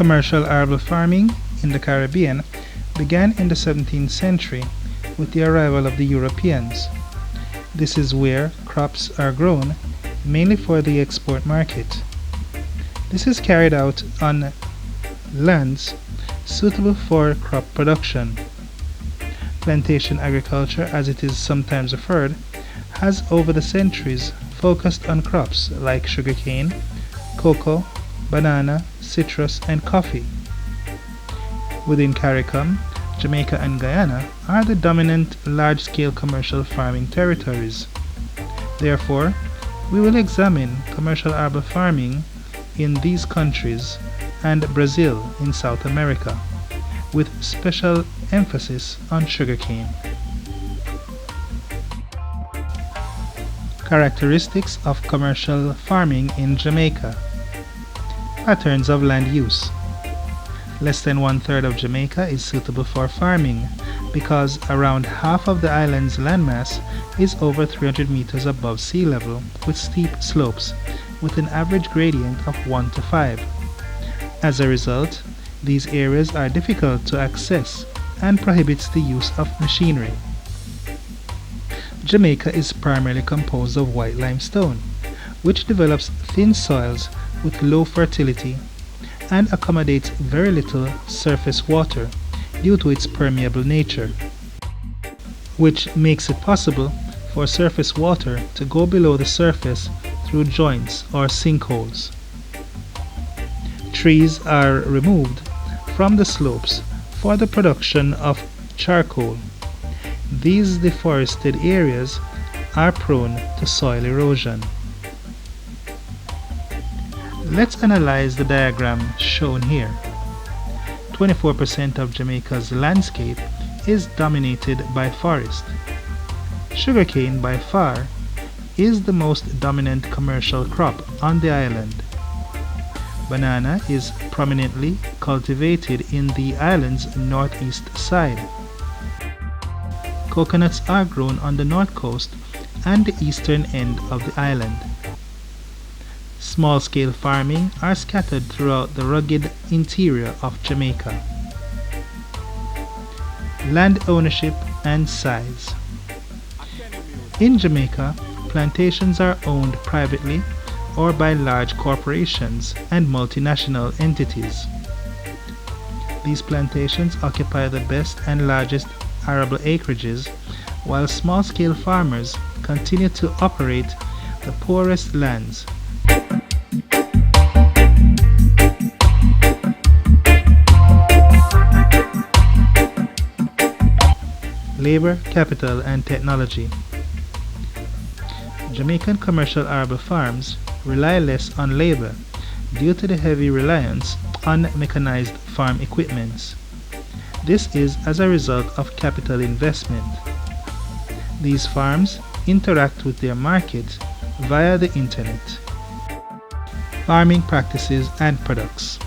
Commercial arable farming in the Caribbean began in the 17th century with the arrival of the Europeans. This is where crops are grown, mainly for the export market. This is carried out on lands suitable for crop production. Plantation agriculture, as it is sometimes referred, has over the centuries focused on crops like sugarcane, cocoa, banana, citrus, and coffee. Within CARICOM, Jamaica and Guyana are the dominant large-scale commercial farming territories. Therefore, we will examine commercial arable farming in these countries and Brazil in South America, with special emphasis on sugarcane. Characteristics of commercial farming in Jamaica. Patterns of land use. Less than one-third of Jamaica is suitable for farming because around half of the island's landmass is over 300 meters above sea level with steep slopes with an average gradient of 1 to 5. As a result, these areas are difficult to access and prohibits the use of machinery. Jamaica is primarily composed of white limestone, which develops thin soils with low fertility and accommodates very little surface water due to its permeable nature, which makes it possible for surface water to go below the surface through joints or sinkholes. Trees are removed from the slopes for the production of charcoal. These deforested areas are prone to soil erosion. Let's analyze the diagram shown here. 24% of Jamaica's landscape is dominated by forest. Sugarcane by far is the most dominant commercial crop on the island. Banana is prominently cultivated in the island's northeast side. Coconuts are grown on the north coast and the eastern end of the island. Small-scale farming are scattered throughout the rugged interior of Jamaica. Land ownership and size. In Jamaica, plantations are owned privately or by large corporations and multinational entities. These plantations occupy the best and largest arable acreages, while small-scale farmers continue to operate the poorest lands. Labor, capital, and technology. Jamaican commercial arable farms rely less on labor due to the heavy reliance on mechanized farm equipments. This is as a result of capital investment. These farms interact with their market via the internet. Farming practices and products.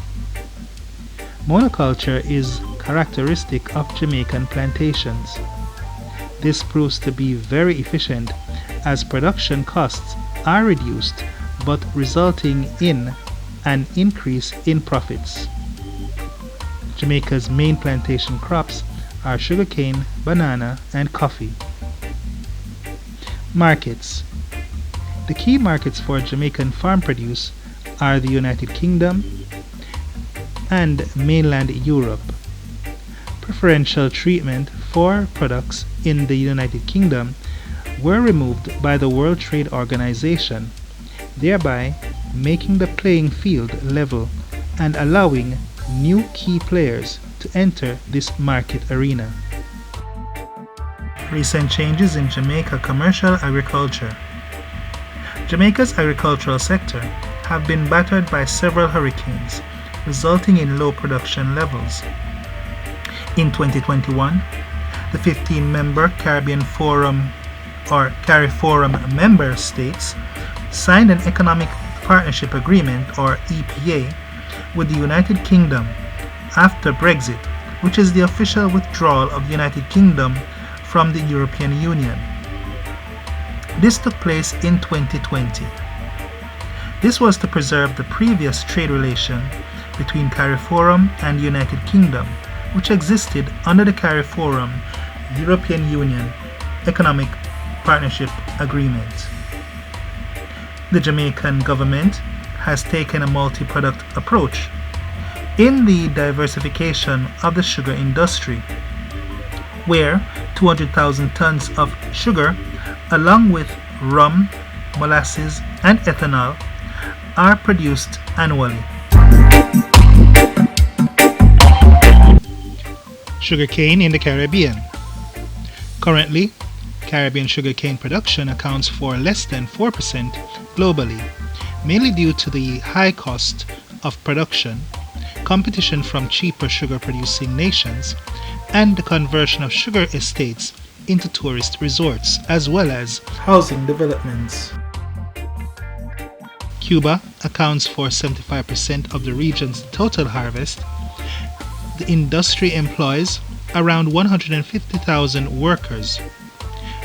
Monoculture is characteristic of Jamaican plantations. This proves to be very efficient as production costs are reduced, but resulting in an increase in profits. Jamaica's main plantation crops are sugarcane, banana, and coffee. Markets. The key markets for Jamaican farm produce are the United Kingdom and mainland Europe. Preferential treatment for products in the United Kingdom were removed by the World Trade Organization, thereby making the playing field level and allowing new key players to enter this market arena. Recent changes in Jamaica commercial agriculture. Jamaica's agricultural sector have been battered by several hurricanes, resulting in low production levels. In 2021, the 15-member Caribbean Forum or CARIFORUM member states signed an Economic Partnership Agreement or EPA with the United Kingdom after Brexit, which is the official withdrawal of the United Kingdom from the European Union. This took place in 2020. This was to preserve the previous trade relation between CARIFORUM and United Kingdom, which existed under the CARIFORUM European Union Economic Partnership Agreement. The Jamaican government has taken a multi-product approach in the diversification of the sugar industry, where 200,000 tons of sugar, along with rum, molasses, and ethanol, are produced annually. Sugarcane in the Caribbean. Currently, Caribbean sugarcane production accounts for less than 4% globally, mainly due to the high cost of production, competition from cheaper sugar-producing nations, and the conversion of sugar estates into tourist resorts, as well as housing developments. Cuba accounts for 75% of the region's total harvest. The industry employs around 150,000 workers.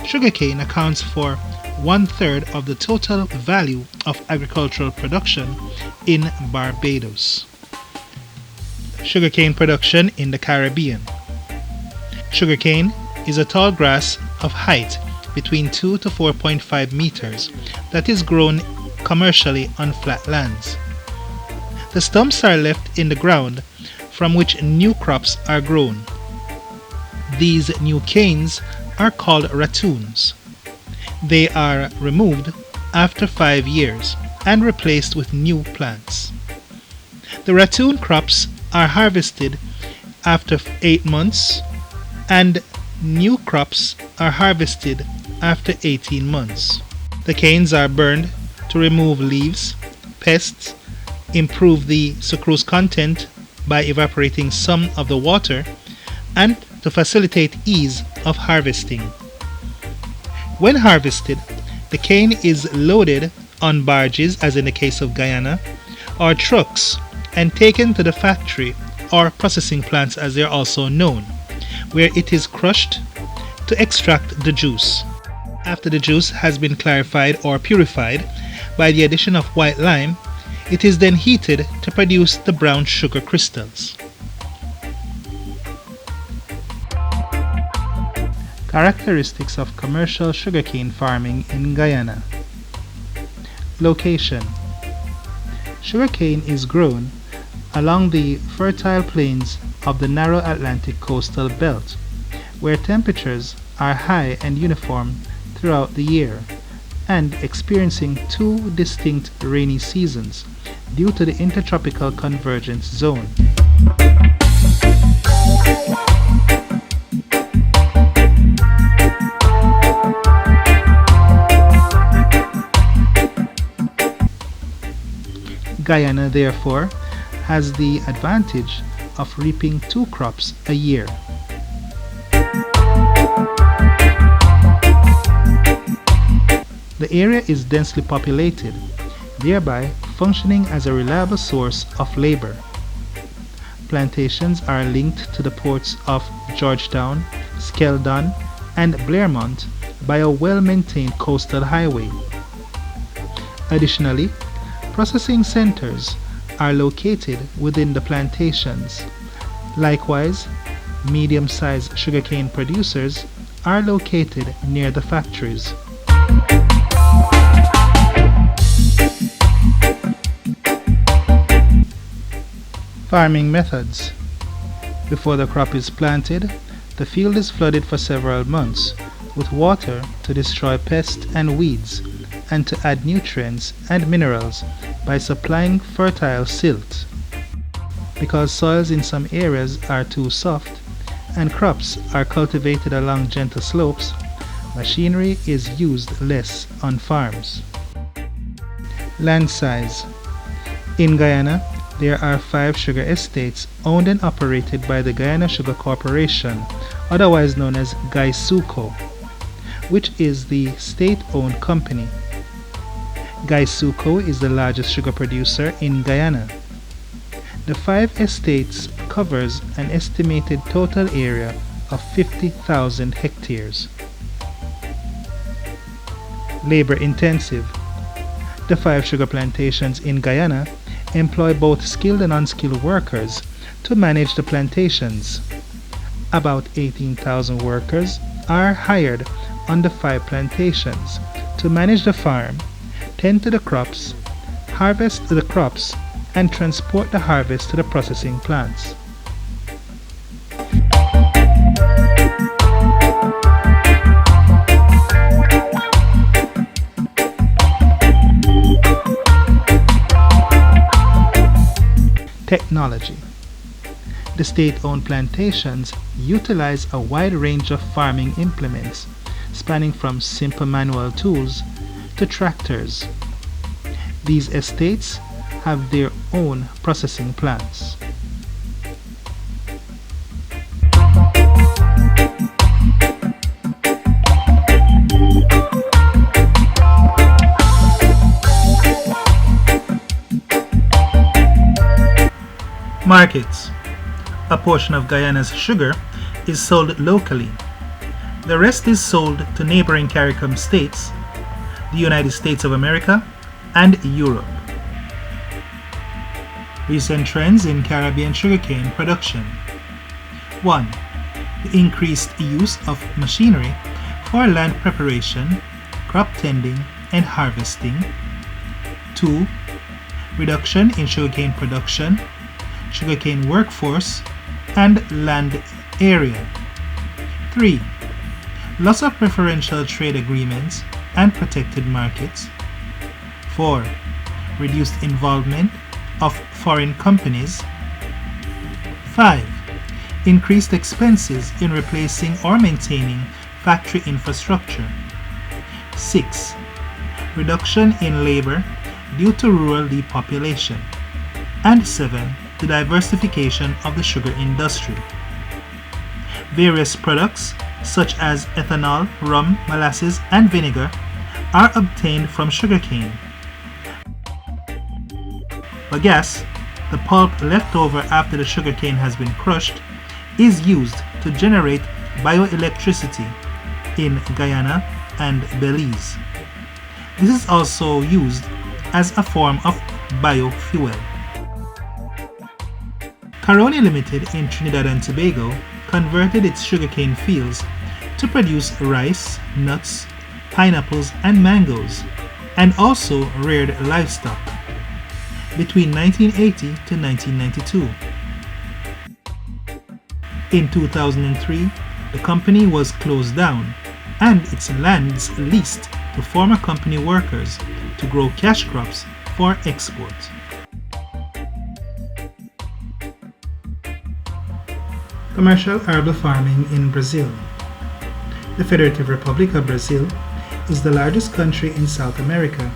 Sugarcane accounts for 1/3 of the total value of agricultural production in Barbados. Sugarcane production in the Caribbean. Sugarcane is a tall grass of height between 2 to 4.5 meters that is grown commercially on flat lands. The stumps are left in the ground from which new crops are grown. These new canes are called ratoons. They are removed after 5 years and replaced with new plants. The ratoon crops are harvested after 8 months and new crops are harvested after 18 months. The canes are burned to remove leaves, pests, improve the sucrose content by evaporating some of the water, and to facilitate ease of harvesting. When harvested, the cane is loaded on barges, as in the case of Guyana, or trucks, and taken to the factory or processing plants, as they are also known, where it is crushed to extract the juice. After the juice has been clarified or purified by the addition of white lime, it is then heated to produce the brown sugar crystals. Characteristics of commercial sugarcane farming in Guyana. Location. Sugarcane is grown along the fertile plains of the narrow Atlantic coastal belt, where temperatures are high and uniform throughout the year, and experiencing 2 distinct rainy seasons due to the intertropical convergence zone. Guyana, therefore, has the advantage of reaping 2 crops a year. The area is densely populated, thereby functioning as a reliable source of labor. Plantations are linked to the ports of Georgetown, Skeldon, and Blairmont by a well-maintained coastal highway. Additionally, processing centers are located within the plantations. Likewise, medium-sized sugarcane producers are located near the factories. Farming methods. Before the crop is planted, the field is flooded for several months with water to destroy pests and weeds and to add nutrients and minerals by supplying fertile silt. Because soils in some areas are too soft and crops are cultivated along gentle slopes, machinery is used less on farms. Land size. In Guyana, there are 5 sugar estates owned and operated by the Guyana Sugar Corporation, otherwise known as GuySuco, which is the state-owned company. GuySuco is the largest sugar producer in Guyana. The 5 estates covers an estimated total area of 50,000 hectares. Labor intensive. The 5 sugar plantations in Guyana employ both skilled and unskilled workers to manage the plantations. About 18,000 workers are hired on the 5 plantations to manage the farm, tend to the crops, harvest the crops, and transport the harvest to the processing plants. Technology. The state-owned plantations utilize a wide range of farming implements, spanning from simple manual tools to tractors. These estates have their own processing plants. Markets. A portion of Guyana's sugar is sold locally. The rest is sold to neighboring CARICOM states, the United States of America, and Europe. Recent trends in Caribbean sugarcane production. 1. The increased use of machinery for land preparation, crop tending, and harvesting. 2. Reduction in sugarcane production, sugarcane workforce, and land area. 3. Loss of preferential trade agreements and protected markets. 4. Reduced involvement of foreign companies. 5. Increased expenses in replacing or maintaining factory infrastructure. 6. Reduction in labor due to rural depopulation. And 7. The diversification of the sugar industry. Various products such as ethanol, rum, molasses, and vinegar are obtained from sugarcane. Bagasse, the pulp left over after the sugarcane has been crushed, is used to generate bioelectricity in Guyana and Belize. This is also used as a form of biofuel. Caroni Limited in Trinidad and Tobago converted its sugarcane fields to produce rice, nuts, pineapples, and mangoes, and also reared livestock between 1980 to 1992. In 2003, the company was closed down and its lands leased to former company workers to grow cash crops for export. Commercial arable farming in Brazil. The Federative Republic of Brazil is the largest country in South America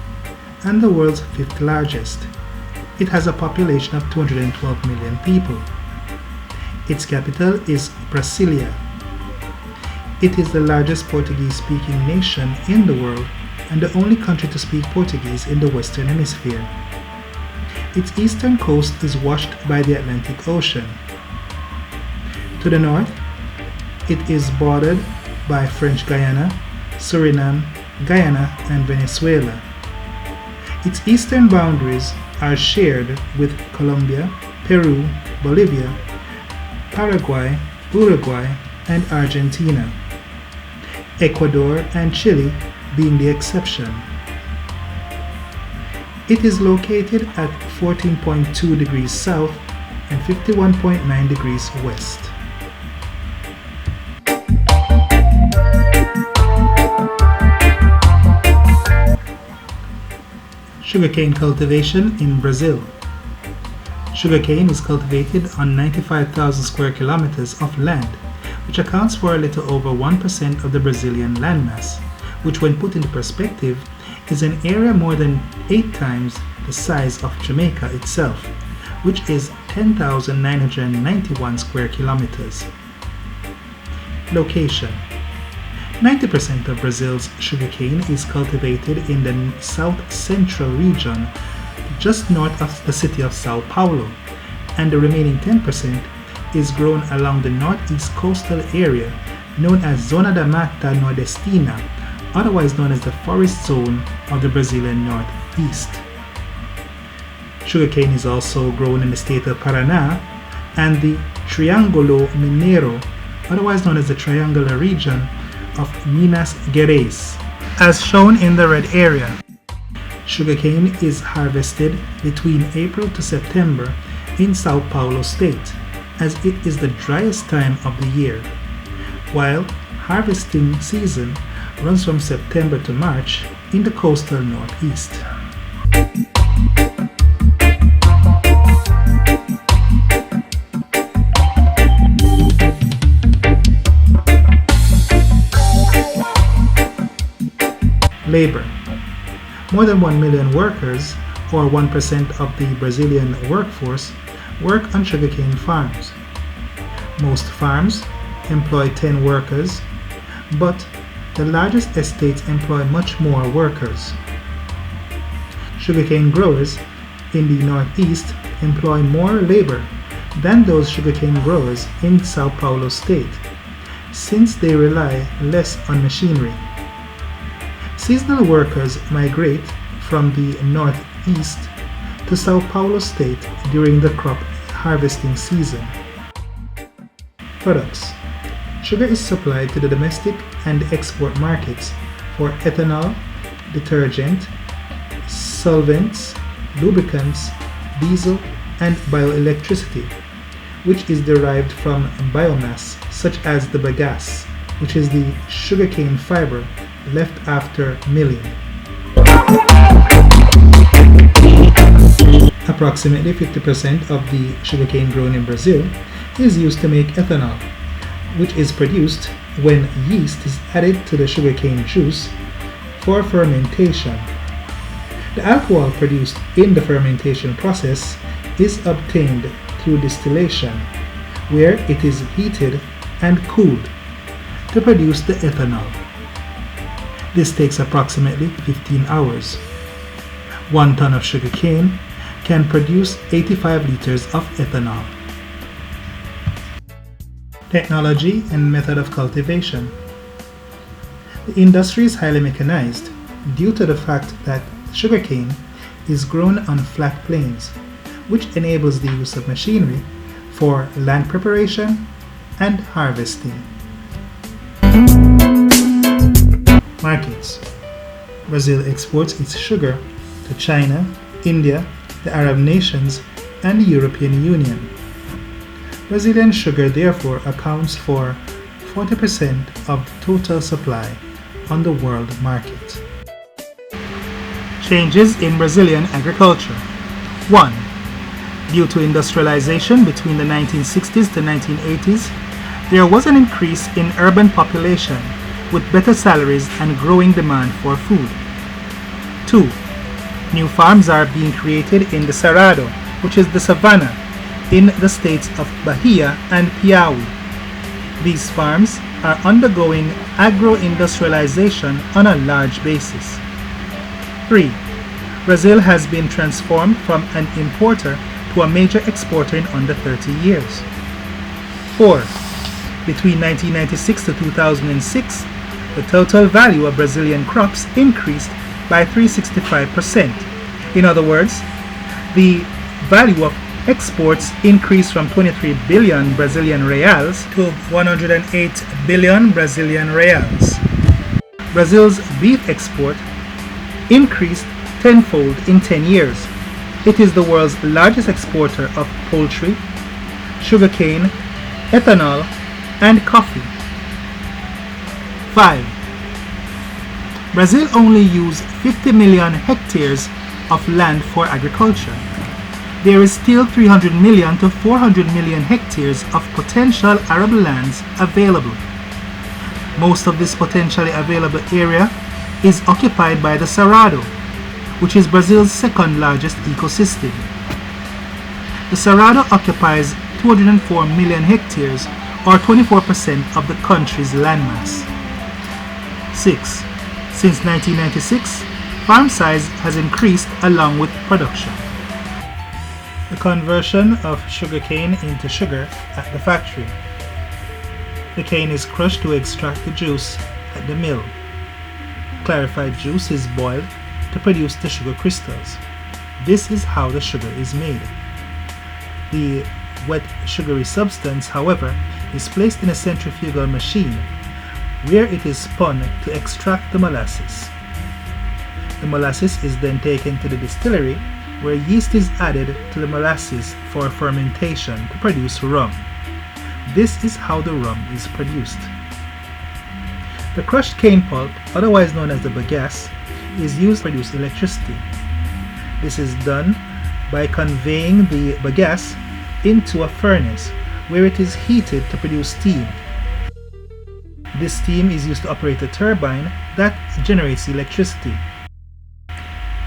and the world's 5th largest. It has a population of 212 million people. Its capital is Brasilia. It is the largest Portuguese-speaking nation in the world and the only country to speak Portuguese in the Western Hemisphere. Its eastern coast is washed by the Atlantic Ocean. To the north, it is bordered by French Guiana, Suriname, Guyana, and Venezuela. Its eastern boundaries are shared with Colombia, Peru, Bolivia, Paraguay, Uruguay, and Argentina, Ecuador and Chile being the exception. It is located at 14.2 degrees south and 51.9 degrees west. Sugarcane cultivation in Brazil. Sugarcane is cultivated on 95,000 square kilometers of land, which accounts for a little over 1% of the Brazilian landmass, which when put into perspective is an area more than 8 times the size of Jamaica itself, which is 10,991 square kilometers. Location. 90% of Brazil's sugarcane is cultivated in the south-central region, just north of the city of Sao Paulo, and the remaining 10% is grown along the northeast coastal area known as Zona da Mata Nordestina, otherwise known as the forest zone of the Brazilian northeast. Sugarcane is also grown in the state of Paraná and the Triângulo Mineiro, otherwise known as the Triangular region of Minas Gerais, as shown in the red area. Sugarcane is harvested between April to September in São Paulo state, as it is the driest time of the year, while harvesting season runs from September to March in the coastal northeast. Labor. More than 1 million workers, or 1% of the Brazilian workforce, work on sugarcane farms. Most farms employ 10 workers, but the largest estates employ much more workers. Sugarcane growers in the northeast employ more labor than those sugarcane growers in São Paulo state, since they rely less on machinery. Seasonal workers migrate from the northeast to São Paulo state during the crop harvesting season. Products. Sugar is supplied to the domestic and export markets for ethanol, detergent, solvents, lubricants, diesel, and bioelectricity, which is derived from biomass such as the bagasse, which is the sugarcane fiber left after milling. Approximately 50% of the sugarcane grown in Brazil is used to make ethanol, which is produced when yeast is added to the sugarcane juice for fermentation. The alcohol produced in the fermentation process is obtained through distillation, where it is heated and cooled to produce the ethanol. This takes approximately 15 hours. 1 ton of sugarcane can produce 85 liters of ethanol. Technology and method of cultivation. The industry is highly mechanized due to the fact that sugarcane is grown on flat plains, which enables the use of machinery for land preparation and harvesting. Markets. Brazil exports its sugar to China, India, the Arab nations, and the European Union. Brazilian sugar therefore accounts for 40% of total supply on the world market. Changes in Brazilian agriculture. 1. Due to industrialization between the 1960s to 1980s, there was an increase in urban population with better salaries and growing demand for food. 2. New farms are being created in the Cerrado, which is the savanna, in the states of Bahia and Piauí. These farms are undergoing agro-industrialization on a large basis. 3. Brazil has been transformed from an importer to a major exporter in under 30 years. 4. Between 1996 to 2006, the total value of Brazilian crops increased by 365%. In other words, the value of exports increased from 23 billion Brazilian reals to 108 billion Brazilian reals. Brazil's beef export increased tenfold in 10 years. It is the world's largest exporter of poultry, sugarcane, ethanol, and coffee. 5. Brazil only uses 50 million hectares of land for agriculture. There is still 300 million to 400 million hectares of potential arable lands available. Most of this potentially available area is occupied by the Cerrado, which is Brazil's second largest ecosystem. The Cerrado occupies 204 million hectares, or 24% of the country's landmass. 6. Since 1996, farm size has increased along with production. The conversion of sugarcane into sugar at the factory. The cane is crushed to extract the juice at the mill. Clarified juice is boiled to produce the sugar crystals. This is how the sugar is made. The wet sugary substance, however, is placed in a centrifugal machine where it is spun to extract the molasses. The molasses is then taken to the distillery where yeast is added to the molasses for fermentation to produce rum. This is how the rum is produced. The crushed cane pulp, otherwise known as the bagasse, is used to produce electricity. This is done by conveying the bagasse into a furnace where it is heated to produce steam. This steam is used to operate a turbine that generates electricity.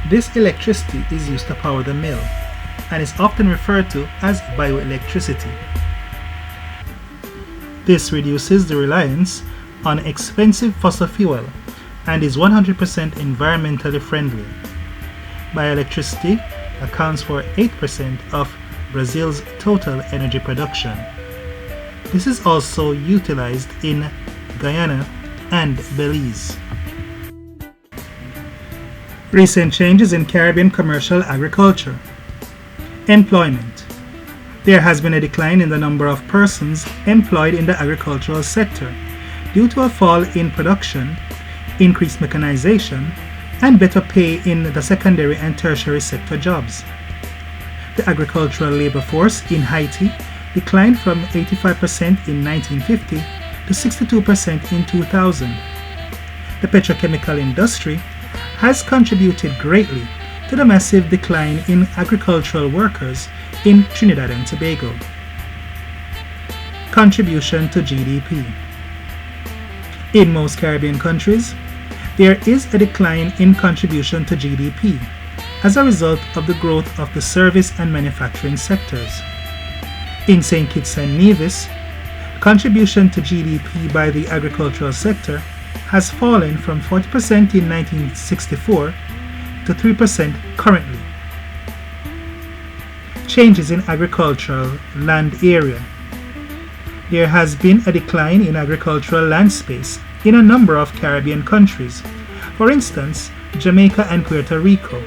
This electricity is used to power the mill and is often referred to as bioelectricity. This reduces the reliance on expensive fossil fuel and is 100% environmentally friendly. Bioelectricity accounts for 8% of Brazil's total energy production. This is also utilized in Guyana and Belize. Recent changes in Caribbean commercial agriculture. Employment. There has been a decline in the number of persons employed in the agricultural sector due to a fall in production, increased mechanization, and better pay in the secondary and tertiary sector jobs. The agricultural labor force in Haiti declined from 85% in 1950 to 62% in 2000. The petrochemical industry has contributed greatly to the massive decline in agricultural workers in Trinidad and Tobago. Contribution to GDP. In most Caribbean countries, there is a decline in contribution to GDP as a result of the growth of the service and manufacturing sectors. In St. Kitts and Nevis, contribution to GDP by the agricultural sector has fallen from 40% in 1964 to 3% currently. Changes in agricultural land area. There has been a decline in agricultural land space in a number of Caribbean countries, for instance, Jamaica and Puerto Rico,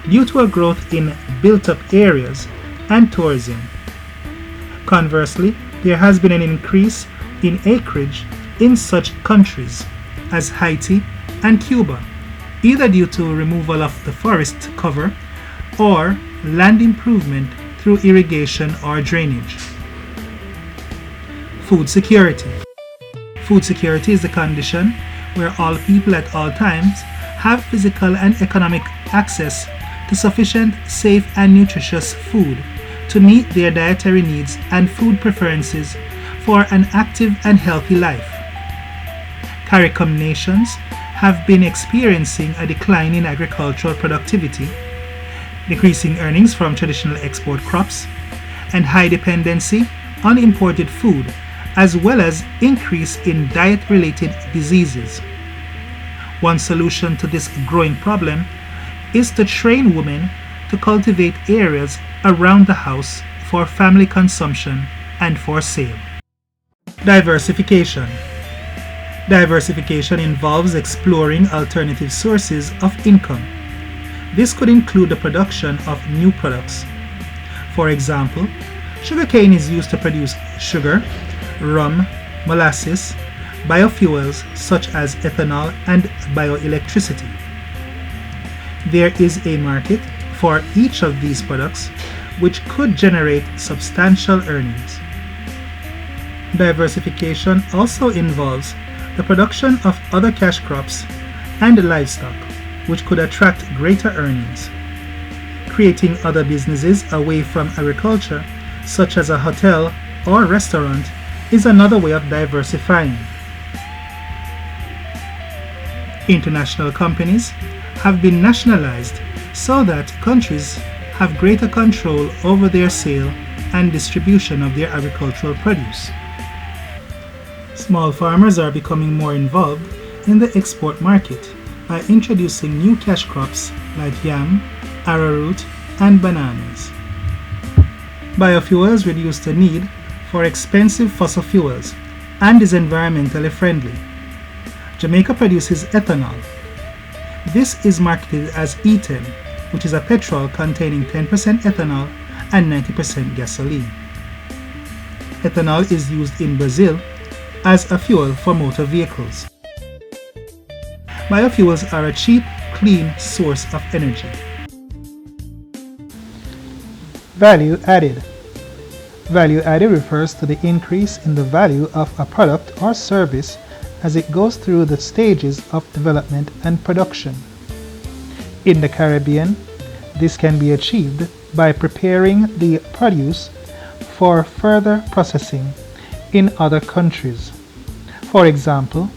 due to a growth in built-up areas and tourism. Conversely, there has been an increase in acreage in such countries as Haiti and Cuba, either due to removal of the forest cover or land improvement through irrigation or drainage. Food security. Food security is the condition where all people at all times have physical and economic access to sufficient, safe, and nutritious food to meet their dietary needs and food preferences for an active and healthy life. CARICOM nations have been experiencing a decline in agricultural productivity, decreasing earnings from traditional export crops, and high dependency on imported food, as well as increase in diet-related diseases. One solution to this growing problem is to train women to cultivate areas around the house for family consumption and for sale. Diversification. Diversification involves exploring alternative sources of income. This could include the production of new products. For example, sugarcane is used to produce sugar, rum, molasses, biofuels such as ethanol, and bioelectricity. There is a market for each of these products, which could generate substantial earnings. Diversification also involves the production of other cash crops and livestock, which could attract greater earnings. Creating other businesses away from agriculture, such as a hotel or restaurant, is another way of diversifying. International companies have been nationalized so that countries have greater control over their sale and distribution of their agricultural produce. Small farmers are becoming more involved in the export market by introducing new cash crops like yam, arrowroot, and bananas. Biofuels reduce the need for expensive fossil fuels and is environmentally friendly. Jamaica produces ethanol. This is marketed as ethane which is a petrol containing 10% ethanol and 90% gasoline. Ethanol is used in Brazil as a fuel for motor vehicles. Biofuels are a cheap, clean source of energy. Value added. Value added refers to the increase in the value of a product or service as it goes through the stages of development and production. In the Caribbean, this can be achieved by preparing the produce for further processing in other countries. For example,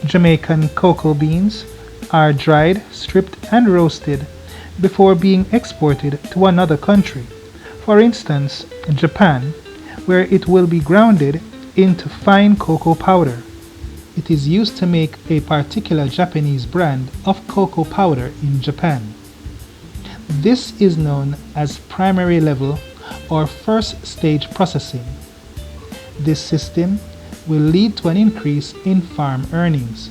Jamaican cocoa beans are dried, stripped, and roasted before being exported to another country. For instance, Japan, where it will be grounded into fine cocoa powder. It is used to make a particular Japanese brand of cocoa powder in Japan. This is known as primary level or first stage processing. This system will lead to an increase in farm earnings.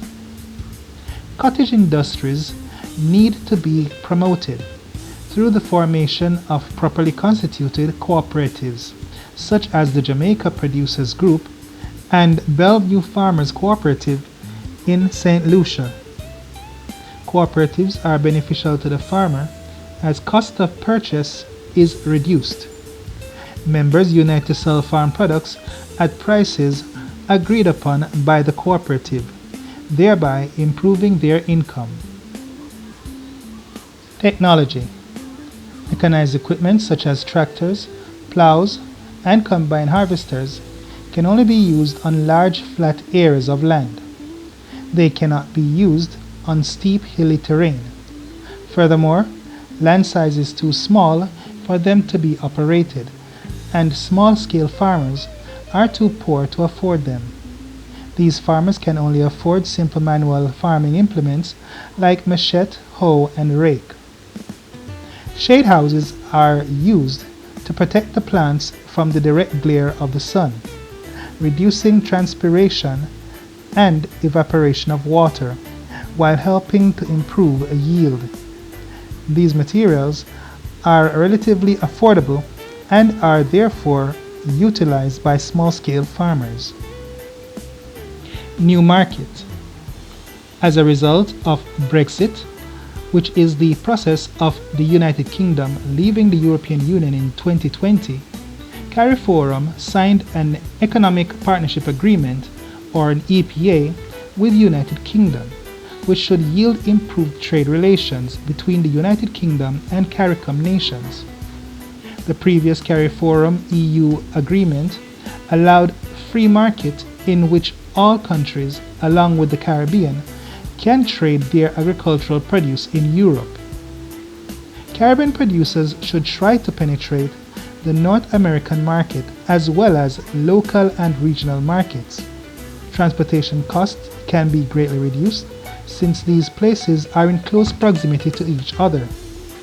Cottage industries need to be promoted through the formation of properly constituted cooperatives, such as the Jamaica Producers Group and Bellevue Farmers Cooperative in St. Lucia. Cooperatives are beneficial to the farmer as cost of purchase is reduced. Members unite to sell farm products at prices agreed upon by the cooperative, thereby improving their income. Technology. Mechanized equipment such as tractors, plows, and combine harvesters can only be used on large flat areas of land. They cannot be used on steep hilly terrain. Furthermore, land size is too small for them to be operated, and small-scale farmers are too poor to afford them. These farmers can only afford simple manual farming implements like machete, hoe, and rake. Shade houses are used to protect the plants from the direct glare of the sun, reducing transpiration and evaporation of water, while helping to improve yield. These materials are relatively affordable and are therefore utilized by small-scale farmers. New market. As a result of Brexit, which is the process of the United Kingdom leaving the European Union in 2020, CARIFORUM signed an Economic Partnership Agreement, or an EPA, with the United Kingdom, which should yield improved trade relations between the United Kingdom and CARICOM nations. The previous CARIFORUM EU agreement allowed free market in which all countries, along with the Caribbean, can trade their agricultural produce in Europe. Caribbean producers should try to penetrate the North American market as well as local and regional markets. Transportation costs can be greatly reduced since these places are in close proximity to each other.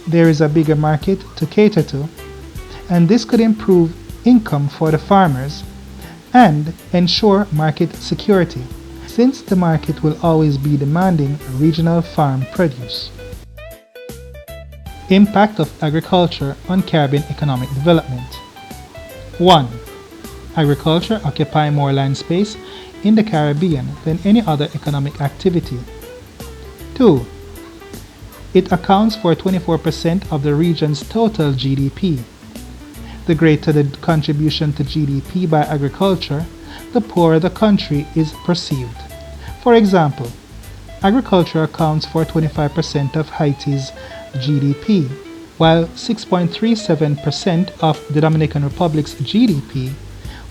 There is a bigger market to cater to, and this could improve income for the farmers and ensure market security, since the market will always be demanding regional farm produce. Impact of agriculture on Caribbean economic development. 1. Agriculture occupies more land space in the Caribbean than any other economic activity. 2. It accounts for 24% of the region's total GDP. The greater the contribution to GDP by agriculture, the poorer the country is perceived. For example, agriculture accounts for 25% of Haiti's GDP, while 6.37% of the Dominican Republic's GDP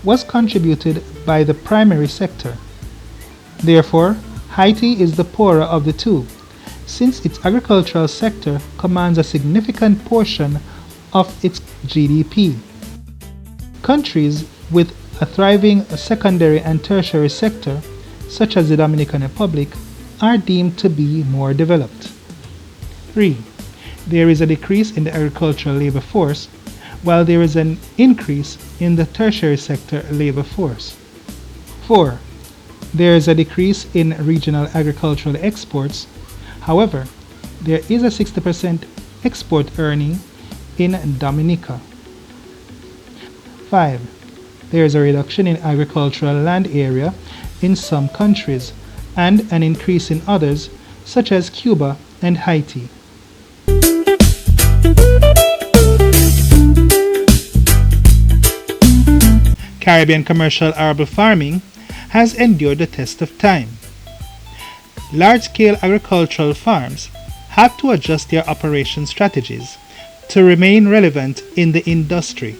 was contributed by the primary sector. Therefore, Haiti is the poorer of the two, since its agricultural sector commands a significant portion of its GDP. Countries with a thriving secondary and tertiary sector, such as the Dominican Republic, are deemed to be more developed. 3. There is a decrease in the agricultural labor force, while there is an increase in the tertiary sector labor force. 4. There is a decrease in regional agricultural exports. However, there is a 60% export earning in Dominica. 5. There is a reduction in agricultural land area in some countries and an increase in others, such as Cuba and Haiti. Caribbean commercial arable farming has endured the test of time. Large-scale agricultural farms have to adjust their operation strategies to remain relevant in the industry.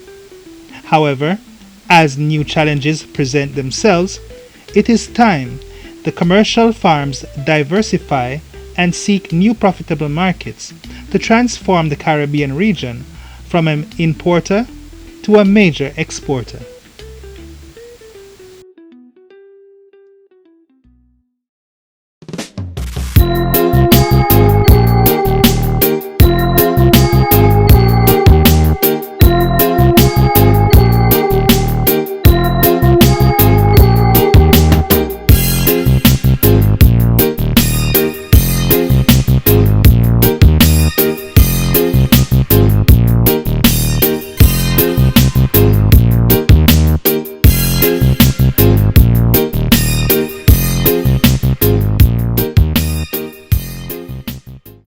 However, as new challenges present themselves, it is time the commercial farms diversify and seek new profitable markets to transform the Caribbean region from an importer to a major exporter.